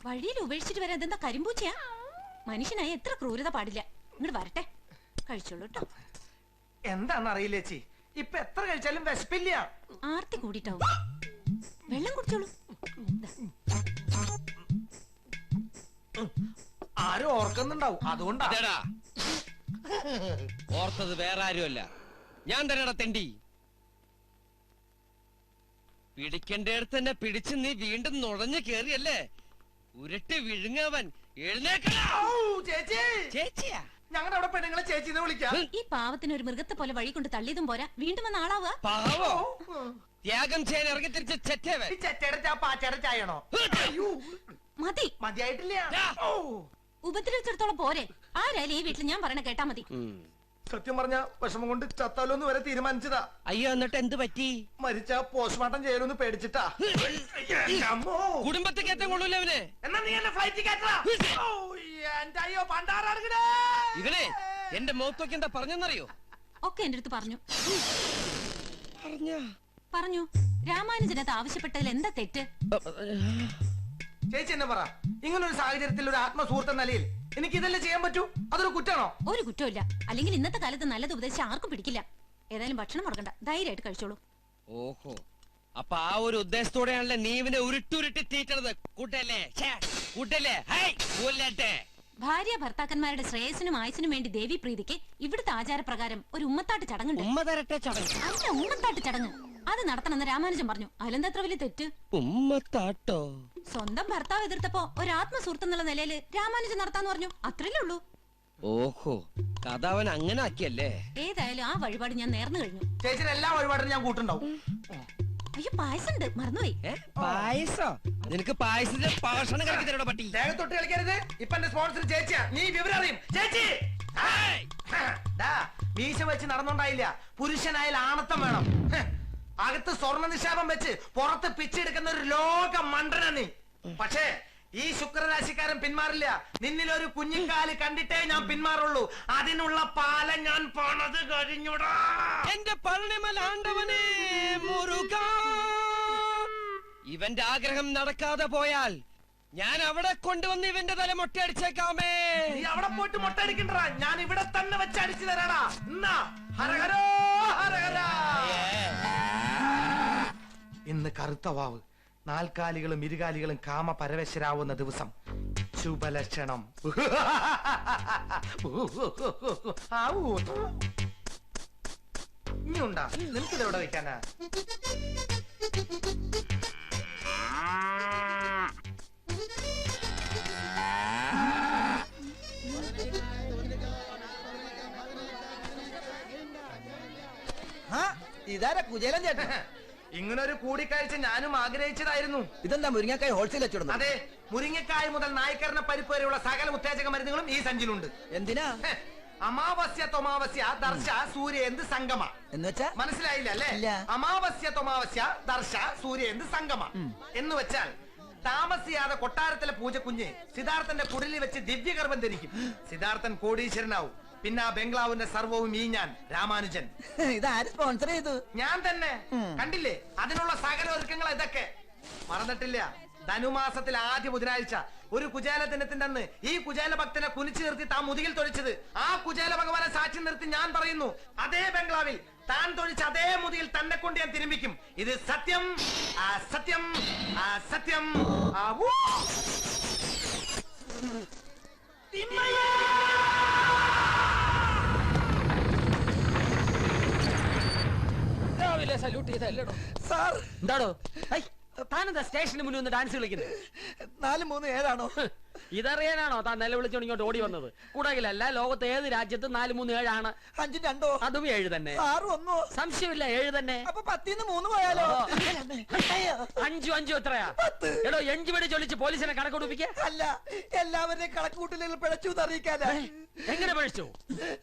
വഴിയിൽ ഉപേക്ഷിച്ചിട്ട് വരാൻ ഇതെന്താ കരിമ്പൂച്ചയാ? മനുഷ്യനായി എത്ര ക്രൂരത പാടില്ല. ഇങ്ങോട്ട് വരട്ടെ, കഴിച്ചോളൂ കേട്ടോ. എന്താണെന്നറിയില്ല ചേച്ചി, ഇപ്പൊ എത്ര കഴിച്ചാലും വിശപ്പില്ല. ആർത്തി കൂടിട്ടാവും. വെള്ളം കുടിച്ചോളൂ. ആരും ഓർക്കുന്നുണ്ടാവും, അതുകൊണ്ടാ. ഓർത്തത് വേറെ ആരുമല്ല, ഞാൻ തന്നെടാ തെണ്ടി. പിടിക്കേണ്ടടുത്ത് തന്നെ പിടിച്ച് നീ വീണ്ടും നുഴഞ്ഞു കേറിയല്ലേ? ഉരുട്ടി വിഴുങ്ങവൻ. ചേച്ചിയാ? ഞങ്ങളുടെ അവിടെ പെണ്ണുങ്ങളെ ചേച്ചിന്ന് വിളിക്കാം. ഈ പാവത്തിന് ഒരു മൃഗത്തെ പോലെ വഴി കൊണ്ട് തള്ളിയതും പോരാ, വീണ്ടും വന്ന ആളാവുക. പാവോ? ത്യാഗം ചെയ്യാൻ ഇറങ്ങി തിരിച്ച ചെറ്റവൻ. ഈ ചെറ്റയുടെ ചാ പാച്ചയുടെ ചായണോ? മതി, മതിയായിട്ടില്ല. ഉപദ്രവിച്ചിടത്തോളം പോരെ. ആരായാലും ഈ വീട്ടിൽ ഞാൻ പറയണ കേട്ടാ മതി. സത്യം പറഞ്ഞ വിഷമം കൊണ്ട് ചത്താലോന്ന് വരെ തീരുമാനിച്ചതാ. അയ്യോ, എന്നിട്ട് എന്ത് പറ്റി? മരിച്ച പോസ്റ്റ്മോർട്ടം ചെയ്യലൊന്ന് പേടിച്ചിട്ടാ. കുടുംബത്തിൽ കയറ്റം കൊള്ളൂല അവന്. എന്നാ നീ എന്നെ ഫ്ലൈറ്റിൽ കയറ്റാ. അയ്യോ പണ്ടാറാണ് ഇവനെ എന്റെ മുഖത്തൊക്കെ എന്താ പറഞ്ഞെന്നറിയോ? ഒക്കെ എന്റെ അടുത്ത് പറഞ്ഞു. പറഞ്ഞു. രാമാനുജനത് ആവശ്യപ്പെട്ടതിൽ എന്താ തെറ്റ്? ചേച്ചി എന്നെ പറ, ഇങ്ങനൊരു സാഹചര്യത്തിൽ ഒരു ആത്മസുഹൃത്ത് എന്ന നിലയിൽ എനിക്ക് ഇതെല്ലാം ചെയ്യാൻ പറ്റൂ? അതൊരു കുറ്റാണോ? ഒരു കുറ്റമില്ല. അല്ലെങ്കിൽ ഇന്നത്തെ കാലത്ത് നല്ലത് ഉപദേശിച്ച് ആർക്കും പിടിക്കില്ല. ഏതായാലും ഭക്ഷണം മുടക്കണ്ട, ധൈര്യമായിട്ട് കഴിച്ചോളൂ. ഓഹോ, അപ്പൊ ആ ഒരു ഉദ്ദേശത്തോടെയാണല്ലേ നീ ഇവനെ ഉരുട്ടുരുട്ടി തീറ്റണത്. കൂട്ടല്ലേ കൂട്ടല്ലേ? ഭാര്യ ഭർത്താക്കന്മാരുടെ ശ്രേയസിനും ആയുസിനും വേണ്ടി ദേവി പ്രീതിക്ക് ഇവിടുത്തെ ആചാരപ്രകാരം ഒരു ഉമ്മത്താട്ട് ചടങ്ങുണ്ട്. അല്ല, ഉമ്മത്താട്ട് ചടങ്ങ്. അത് നടത്തണമെന്ന് രാമാനുജൻ പറഞ്ഞു. അതിലെന്താ അത്ര വലിയ തെറ്റ്? ഉമ്മത്താട്ടോ? സ്വന്തം ഭർത്താവ് എതിർത്തപ്പോ ഒരു ആത്മസുഹൃത്ത് എന്നുള്ള നിലയില് രാമാനുജൻ നടത്താന്ന് പറഞ്ഞു. അത്രയല്ലേ ഉള്ളൂ. ഓഹോ, കഥ അവൻ അങ്ങനെ ആക്കിയല്ലേ? ഏതായാലും ആ വഴിപാട് ഞാൻ നേർന്നു കഴിഞ്ഞു. ചേച്ചിയുടെ എല്ലാ വഴിപാടും ഞാൻ കൂട്ടുണ്ടാവും. അയ്യോ, പായസം ഉണ്ട്, മറന്നുപോയി. പായസോ? നിനക്ക് പായസത്തിന്റെ പാഷണം കളിക്കി തരോടോ പട്ടി. തൊട്ട് കളിക്കരുത്. ഇപ്പൊ എന്റെ സ്പോൺസർ ചേച്ചിയാ. നീ വിവരം അറിയും. ചേച്ചി മീശ വെച്ച് നടന്നുണ്ടായില്ല. പുരുഷനായാൽ ആണത്തം വേണം. അകത്ത് സ്വർണ്ണ നിക്ഷേപം വെച്ച് പുറത്ത് പിച്ചെടുക്കുന്ന ഒരു ലോക മണ്ടന നീ. പക്ഷേ ഈ ശുക്രരാശിക്കാരൻ പിന്മാറില്ല. നിന്നിലൊരു കുഞ്ഞിക്കാല് കണ്ടിട്ടേ ഞാൻ പിന്മാറുള്ളൂ. അതിനുള്ള പാലം ഞാൻ പോണത് കഴിഞ്ഞുടാ. എന്റെ പഴനിമലാണ്ടവനെ മുരുക, ഇവന്റെ ആഗ്രഹം നടക്കാതെ പോയാൽ ഞാൻ അവിടെ കൊണ്ടുവന്ന് ഇവന്റെ തല മൊട്ടയടിച്ചേക്കാമേ. നീ അവിടെ പോയിട്ട് മൊട്ടയടിക്കണ്ട, ഞാൻ ഇവിടെ തന്നെ വെച്ച് അടിച്ചു തരാടാ. എന്നാ ഹരഹരോ ഹരഹര. ഇന്ന് കറുത്ത വാവ്, നാൽക്കാലികളും ഇരുകാലികളും കാമ പരവശരാവുന്ന ദിവസം. ശുഭലക്ഷണം. ഇനിയുണ്ടാ? നിനക്കിതെവിടെ വെക്കാനാ? ഇതാരാ കുചേലൻ ചേട്ടൻ? ഇങ്ങനൊരു കൂടിക്കാഴ്ച ഞാനും ആഗ്രഹിച്ചതായിരുന്നു. ഇതെന്താ മുരിങ്ങക്കായ് ഹോൾസെയിൽ വെച്ചിടുന്നു? അതെ, മുരിങ്ങക്കായ് മുതൽ നായ്ക്കറിന പരിപ്പ് വരെയുള്ള സകല ഉത്തേജക മരുന്നുകളും ഈ സഞ്ചിലുണ്ട്. എന്തിനാ? അമാവാസ്യ തൊമാവാസ്യ ദർശ സൂര്യേന്ത് സംഗമ എന്ന് വെച്ചാ മനസ്സിലായില്ല അല്ലേ? അമാവാസ്യ തൊമാവാസ്യ ദർശ സൂര്യേന്ത് സംഗമ എന്ന് വെച്ചാൽ താമസിയാതെ കൊട്ടാരത്തിലെ പൂജക്കുഞ്ഞ് സിദ്ധാർത്ഥന്റെ കുടിലിൽ വെച്ച് ദിവ്യഗർഭം ധരിക്കും. സിദ്ധാർത്ഥൻ കോടീശ്വരനാവും. പിന്നെ ആ ബംഗ്ലാവിന്റെ സർവവും ഈ ഞാൻ രാമാനുജൻ. ഇതാര് സ്പോൺസർ ചെയ്തു? ഞാൻ തന്നെ. കണ്ടില്ലേ, അതിനുള്ള സകല ഒരുക്കങ്ങൾ ഇതൊക്കെ. മറന്നിട്ടില്ല, ധനുമാസത്തിൽ ആദ്യ ബുധനാഴ്ച ഒരു കുചേല ദിനത്തിന്റെ അന്ന് ഈ കുചേല ഭക്തനെ കുനിച്ചു നിർത്തി താൻ മുതുകിൽ തൊഴിച്ചത് ആ കുചേല ഭഗവാനെ സാക്ഷി നിർത്തി ഞാൻ പറയുന്നു, അതേ ബംഗ്ലാവിൽ താൻ തൊഴിച്ച അതേ മുതുകിൽ തന്നെ കൊണ്ട് ഞാൻ തിരുമ്പിക്കും. ഇത് സത്യം, സത്യം, സത്യം. രാവിലെ സല്യൂട്ട് ചെയ്തല്ലോ സാർ. എന്താടോ താനെന്താ സ്റ്റേഷന് മുന്നിൽ ഒന്ന് ഡാൻസ് കളിക്കുന്നത്? 437 ഇതറിയാനാണോ താൻ നിലവിളിച്ചോണ്ട് ഇങ്ങോട്ട് ഓടി വന്നത്? കൂടാകിലല്ല, ലോകത്ത് ഏത് രാജ്യത്തും 437 ആണ്. 5 2 അതും 7 തന്നെ. 6 1 സംശയമില്ല, 7 തന്നെ. അപ്പൊ 10 3 പോയാലോ? 5 5 എത്രയാ? എടോ, 5 വടി ചൊല്ലിച്ച് പോലീസിനെ കണക്കൊടുപ്പിക്ക. അല്ല, എല്ലാവരെയും കണക്കൂട്ടലുകൾ പിഴച്ചു അറിയിക്കാനാ. എങ്ങനെ പിഴച്ചു?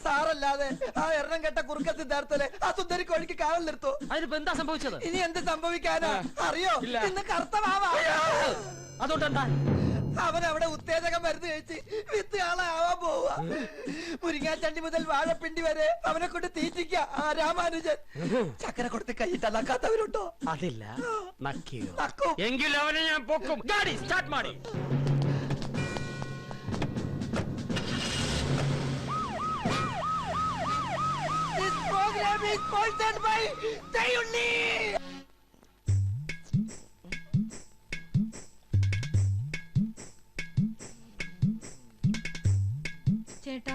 സാറല്ലാതെ ആ എണ്ണം കെട്ട കുറുക്ക സിദ്ധാർത്ഥനെ ആ സുന്ദരി കോഴിക്ക് കാവൽ നിർത്തോ? അതിനിപ്പോ എന്താ സംഭവിച്ചത്? ഇനി എന്ത് സംഭവിക്കാനാ അറിയോ? ഇന്ന് കറുത്ത മാവാ. അതുകൊണ്ടെന്താ? അവൻ അവിടെ ഉത്തേജകം മരുന്ന് കഴിച്ച് വിത്ത് ആളാവാൻ പോവുക. മുരിങ്ങാച്ചണ്ടി മുതൽ വാഴപ്പിണ്ടി വരെ അവനെ കൊണ്ട് തീറ്റിക്ക ആ രാമാനുജൻ. ചക്കര കൊടുത്ത് കൈയിട്ട് നക്കാത്തവരുണ്ടോ? അതില്ല. നക്കും. എങ്കിലും അവനെ ഞാൻ പൊക്കും. ഗാഡി സ്റ്റാർട്ട് മാടി. sponsored by Tayunni. ചേട്ടാ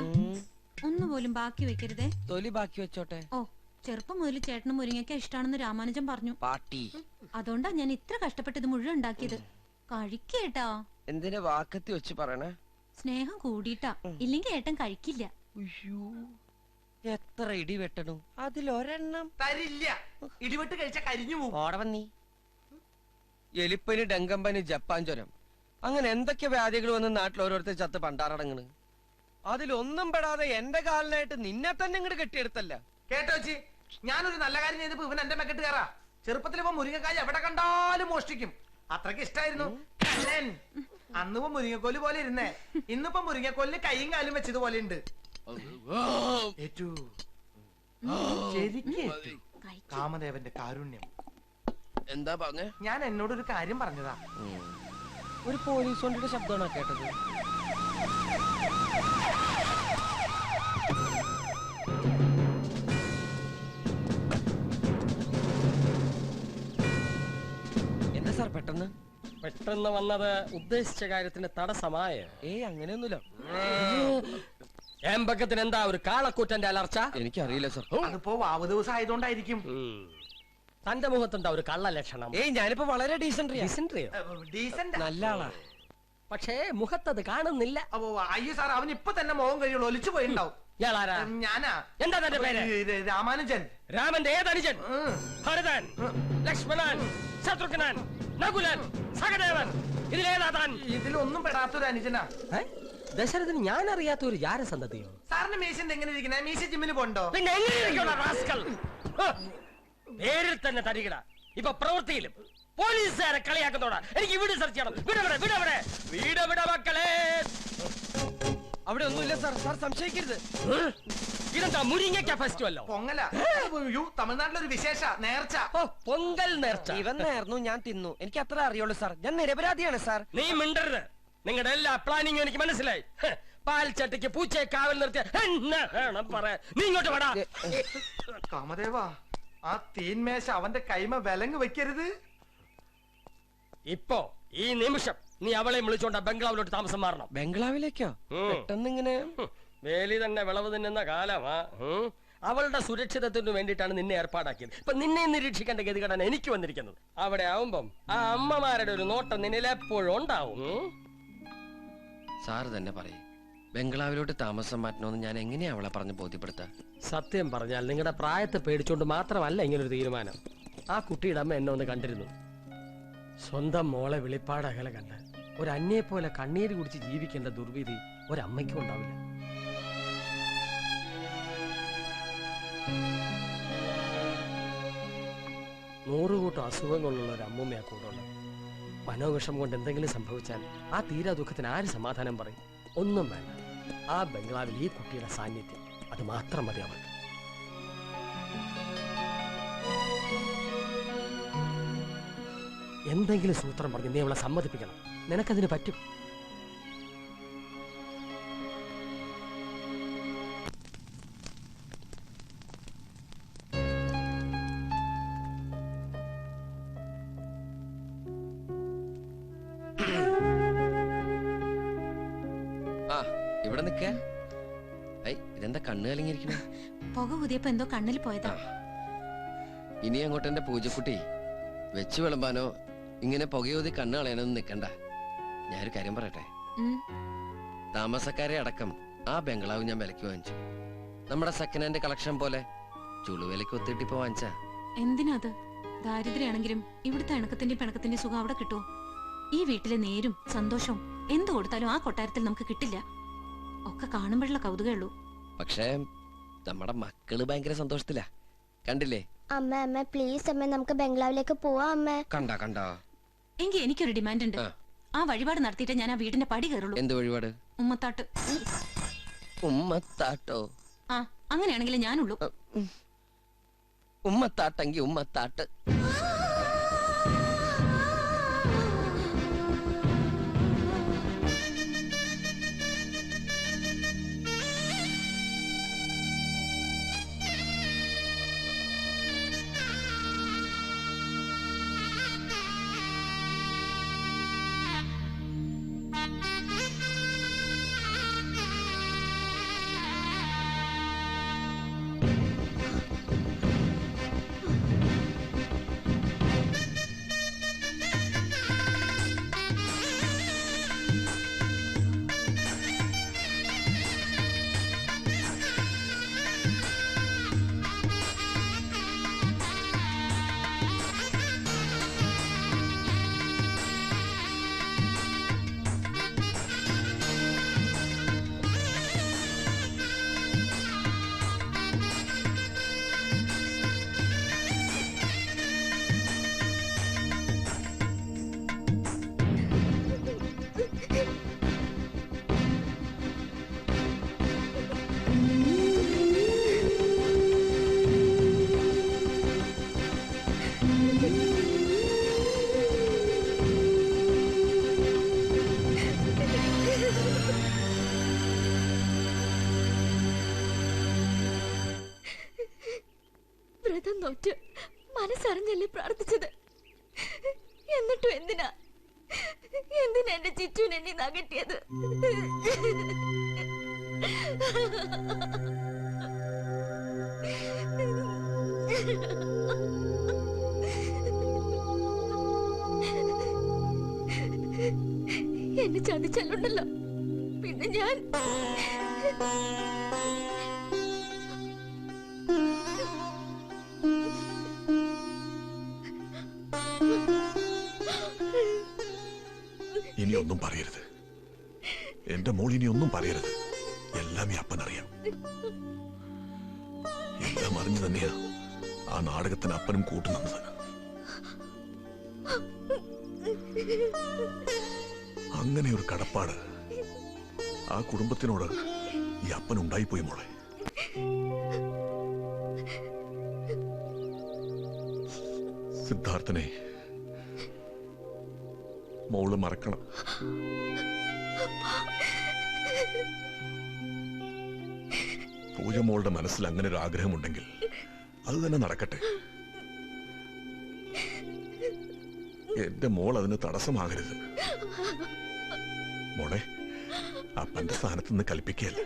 ഒന്നുപോലും ബാക്കി വെക്കരുതേ. തൊലി ബാക്കി വെച്ചോട്ടെ. ഓ, ചെറുപ്പം മുതൽ ചേട്ടന് മുരിങ്ങയ്ക്ക ഇഷ്ടാണെന്ന് രാമാനുജൻ പറഞ്ഞു. പാട്ടി. അതുകൊണ്ടാ ഞാൻ ഇത്ര കഷ്ടപ്പെട്ട് ഇത് മുഴുവൻ ഉണ്ടാക്കിയത്. കഴിക്കേട്ടാ. എന്തിനാ വാക്കത്തി വെച്ച് പറയണേ? സ്നേഹം കൂടിയിട്ടാ, ഇല്ലെങ്കിൽ ഏട്ടൻ കഴിക്കില്ല. എത്ര ഇടി വെട്ടണു, അതിലൊരെണ്ണം തരില്ല. ഇടിവെട്ട് കഴിച്ച കരിഞ്ഞു പോകും. ഓടവന്നീ. എലിപ്പനി, ഡെങ്കമ്പനി, ജപ്പാൻ ജ്വരം, അങ്ങനെ എന്തൊക്കെ വ്യാധികൾ വന്ന് നാട്ടിൽ ഓരോരുത്തർ ചത്ത് പണ്ടാറടങ്ങണ്. അതിലൊന്നും പെടാതെ എന്റെ കാലിനായിട്ട് നിന്നെ തന്നെ ഇങ്ങോട്ട് കെട്ടിയെടുത്തല്ല. കേട്ടോ ചേച്ചി, ഞാനൊരു നല്ല കാര്യം ചെയ്തപ്പോ ഇവൻ എന്റെ മെക്കെട്ട് കയറാ. ചെറുപ്പത്തിൽ ഇപ്പൊ മുരിങ്ങക്കായ എവിടെ കണ്ടാലും മോഷ്ടിക്കും. അത്രക്ക് ഇഷ്ടായിരുന്നു. അന്നിപ്പോ മുരിങ്ങക്കോല് പോലെ ഇരുന്നേ, ഇന്നിപ്പോ മുരിങ്ങക്കോലിന് കൈയും കാലും വെച്ചതുപോലെ ഉണ്ട്. കാമദേവന്റെ കാരുണ്യം. എന്താ പറഞ്ഞേ? ഞാൻ എന്നോടൊരു കാര്യം പറഞ്ഞതാ. ഒരു പോലീസ് വണ്ടിയുടെ ശബ്ദമാണോ കേട്ടത്? എന്താ സാർ പെട്ടെന്ന്? പെട്ടെന്ന് വന്നത് ഉദ്ദേശിച്ച കാര്യത്തിന് തടസ്സമായ? അങ്ങനെയൊന്നുമില്ല. ഏമ്പക്കത്തിന് എന്താ ഒരു കാളക്കൂറ്റന്റെ അലർച്ച? എനിക്കറിയില്ല സാർ. അതിപ്പോ വാവ് ദിവസം ആയതുകൊണ്ടായിരിക്കും. തന്റെ മുഖത്തുണ്ടാ ഒരു കള്ള ലക്ഷണം? ഞാനിപ്പോ വളരെ ഡീസന്റ്. ഡീസന്റ് നല്ല ആളാ. പക്ഷേ മുഖത്തത് കാണുന്നില്ല. അയ്യോ സാർ, അവൻ ഇപ്പൊ തന്നെ മോഹം കഴിയുള്ളൂ. ഒലിച്ചു പോയിണ്ടാവും. ഇയാളാരാ? ഞാനാ. എന്താ തന്റെ പേര്? രാമാനുജൻ. രാമന്റെ ഏതനുജൻ? ഭരതൻ, ലക്ഷ്മണൻ, ശത്രുഘ്നൻ, നകുലൻ, സഹദേവൻ, ഇതിലേതാ താൻ? ഇതിലൊന്നും പെടാത്തൊരു അനുജനാ. ദശരഥന് ഞാൻ അറിയാത്ത ഒരു ജാരസന്തതിയോ? സാറിന് മീശന്റെ എങ്ങനെ ഇരിക്കണേ? മീശ ജിമ്മിന് പോണ്ടോ? പിന്നെ പേരിൽ തന്നെ തരികട. ഇപ്പൊ പ്രവൃത്തിയിലും പോലീസുകാരെ കളിയാക്കുന്നോടാ. എനിക്ക് വീട് സെർച്ച് ചെയ്യണം. വീട് മക്കളെ. അവിടെ ഒന്നുമില്ല സാർ. സാർ സംശയിക്കരുത്. ഇതെന്താ മുരിങ്ങയ്ക്ക ഫെസ്റ്റിവല്ലോ? പൊങ്ങല. തമിഴ്നാട്ടിലൊരു വിശേഷ നേർച്ച. പൊങ്കൽ നേർച്ച. ഇവൻ നേർന്നു, ഞാൻ തിന്നു. എനിക്ക് അത്ര അറിയുള്ളൂ സാർ. ഞാൻ നിരപരാധിയാണ് സാർ. നീ മിണ്ടരുത്. നിങ്ങളുടെ എല്ലാ പ്ലാനിങ്ങും എനിക്ക് മനസ്സിലായി. പാൽ ചട്ടിക്ക് പൂച്ചയെ കാവൽ നിർത്തിയ നീ ഇങ്ങോട്ട് വേടാ. കാമദേവാ, ആ തീൻമേശ അവന്റെ കൈമ വിലങ്ങ് വെക്കരുത്. ഇപ്പോ ഈ നിമിഷം നീ അവളെ വിളിച്ചോണ്ട ബംഗ്ലാവിലോട്ട് താമസം മാറണം. ബംഗ്ലാവിലേക്കോ? പെട്ടെന്നിങ്ങനെ വേലി തന്നെ വിളവ് തിന്നുന്ന കാലമാ. അവളുടെ സുരക്ഷിതത്വത്തിന് വേണ്ടിയിട്ടാണ് നിന്നെ ഏർപ്പാടാക്കിയത്. ഇപ്പൊ നിന്നെ നിരീക്ഷിക്കേണ്ട ഗതികേടാണ് എനിക്ക് വന്നിരിക്കുന്നത്. അവിടെ ആവുമ്പം ആ അമ്മമാരുടെ ഒരു നോട്ടം നിന്നിൽ എപ്പോഴും ഉണ്ടാവും. സാറ് തന്നെ പറയും. ബംഗ്ലാവിലോട്ട് താമസം മാറ്റണമെന്ന് ഞാൻ എങ്ങനെയാ അവളെ പറഞ്ഞ് ബോധ്യപ്പെടുത്താ? സത്യം പറഞ്ഞാൽ നിങ്ങളുടെ പ്രായത്തെ പേടിച്ചോണ്ട് മാത്രമല്ല ഇങ്ങനൊരു തീരുമാനം. ആ കുട്ടിയുടെ അമ്മ എന്നെ ഒന്ന് കണ്ടിരുന്നു. സ്വന്തം മോളെ വെളിപ്പാടകലെ കണ്ട് ഒരു അന്യെ പോലെ കണ്ണീര് കുടിച്ച് ജീവിക്കേണ്ട ദുർവിധി ഒരമ്മയ്ക്കും ഉണ്ടാവില്ല. നൂറുകൂട്ടം അസുഖങ്ങളുള്ള ഒരു അമ്മൂമ്മയാ കൂടുള്ളത്. മനോവിഷം കൊണ്ട് എന്തെങ്കിലും സംഭവിച്ചാൽ ആ തീരാ ദുഃഖത്തിന് ആര് സമാധാനം പറയും? ഒന്നും വേണ്ട. ആ ബംഗ്ലാവിൽ ഈ കുട്ടിയുടെ സാന്നിധ്യം, അത് മാത്രം മതി അവർക്ക്. എന്തെങ്കിലും സൂത്രം പറഞ്ഞ് നീ അവളെ സമ്മതിപ്പിക്കണം. നിനക്കതിന് പറ്റും. ഇവിടെ നിക്ക. ഇതെന്താ കണ്ണ് കലങ്ങിയിരിക്കണ? പുക ഊതിയപ്പോ എന്തോ കണ്ണിൽ പോയതാ. ഇനി അങ്ങോട്ട് എന്റെ പൂജക്കുട്ടി വെച്ച് വിളമ്പാനോ ഇങ്ങനെ പുകയൂതി കണ്ണ് കളയാനൊന്നും നിക്കണ്ട. ഞാനൊരു കാര്യം പറയട്ടെ. താമസക്കാരെ അടക്കം ആ ബംഗ്ലാവ് ഞാൻ വിലക്ക് വാങ്ങിച്ചു. നമ്മുടെ സെക്കൻഡ് ഹാൻഡ് കളക്ഷൻ പോലെ ചുളുവിലക്ക് ഒത്തിട്ടിപ്പോ വാങ്ങിച്ചാ. എന്തിനാത്? ദാരിദ്ര്യാണെങ്കിലും ഇവിടുത്തെ ഇണക്കത്തിന്റെ പിണക്കത്തിന്റെ സുഖം അവിടെ കിട്ടുമോ? ഈ വീട്ടിലെ നേരും സന്തോഷവും എന്ത് കൊടുത്താലും ആ കൊട്ടാരത്തിൽ നമുക്ക് കിട്ടില്ല. ഒക്കെ കാണുമ്പോഴുള്ള കൗതുകേ ഉള്ളൂ. പക്ഷേ നമ്മുടെ മക്കള് ഭയങ്കര സന്തോഷത്തിലാ. കണ്ടില്ലേ? അമ്മ അമ്മ പ്ലീസ് അമ്മ, നമുക്ക് ബംഗ്ലാവിലേക്ക് പോവാ അമ്മ. കണ്ടോ? എങ്കിൽ എനിക്കൊരു ഡിമാൻഡ് ഉണ്ട്. ആ വഴിപാട് നടത്തിയിട്ട് ഞാൻ ആ വീടിന്റെ പടി കയറുള്ളൂ. എന്ത് വഴിപാട്? ഉമ്മത്താട്ട്. ഉമ്മത്താട്ടോ? ആ, അങ്ങനെയാണെങ്കിൽ ഞാനുള്ളൂ. ഉമ്മത്താട്ടെങ്കി ഉമ്മത്താട്ട്. വ്രതം നോറ്റ് മനസ്സറിഞ്ഞല്ലേ പ്രാർത്ഥിച്ചത്. എന്നിട്ടും എന്തിനാ എന്റെ ചിച്ചുവിനെ എന്നെ നകറ്റിയത്? എന്നെ ചതിച്ചല്ലുണ്ടല്ലോ. പിന്നെ ഞാൻ ഇനി ഒന്നും പറയരുത് എന്റെ മോൾ, ഇനി ഒന്നും പറയരുത്. എല്ലാം ഈ അപ്പനറിയാം. എല്ലാം അറിഞ്ഞു തന്നെയാ ആ നാടകത്തിന് അപ്പനും കൂട്ടുനിന്നത്. അങ്ങനെ ഒരു കടപ്പാട് ആ കുടുംബത്തിനോട് ഈ അപ്പൻ ഉണ്ടായിപ്പോയി മോളെ. സിദ്ധാർത്ഥനെ മോള് മറക്കണം. പൂജ മോളുടെ മനസ്സിൽ അങ്ങനെ ഒരു ആഗ്രഹമുണ്ടെങ്കിൽ അത് തന്നെ നടക്കട്ടെ. എന്റെ മോൾ അതിന് തടസ്സമാകരുത്. മോളെ, അപ്പന്റെ സ്ഥാനത്ത് നിന്ന് കൽപ്പിക്കുകയല്ല,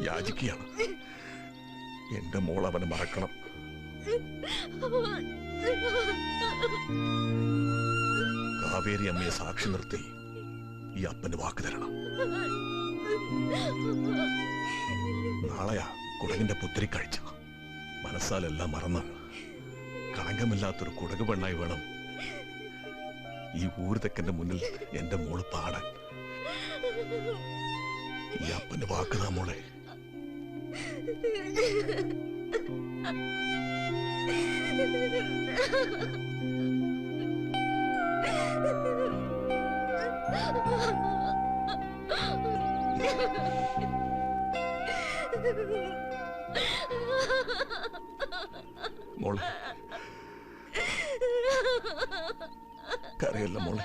യാചിക്കുകയാണ്. എന്റെ മോൾ അവനെ മറക്കണം. കാവേരി അമ്മയെ സാക്ഷി നിർത്തി ഈ അപ്പന് വാക്ക് തരണം. നാളെയാ കുടകിന്റെ പുത്തിരി കഴിച്ച. മനസ്സാലെല്ലാം മറന്ന് കളങ്കമില്ലാത്തൊരു കുടക് പെണ്ണായി വേണം ഈ ഊർതെക്കന്റെ മുന്നിൽ എന്റെ മോള് പാടാൻ. ഈ അപ്പന് വാക്കുതാ മോളെ. മോളെ, കരയല്ല മോളെ.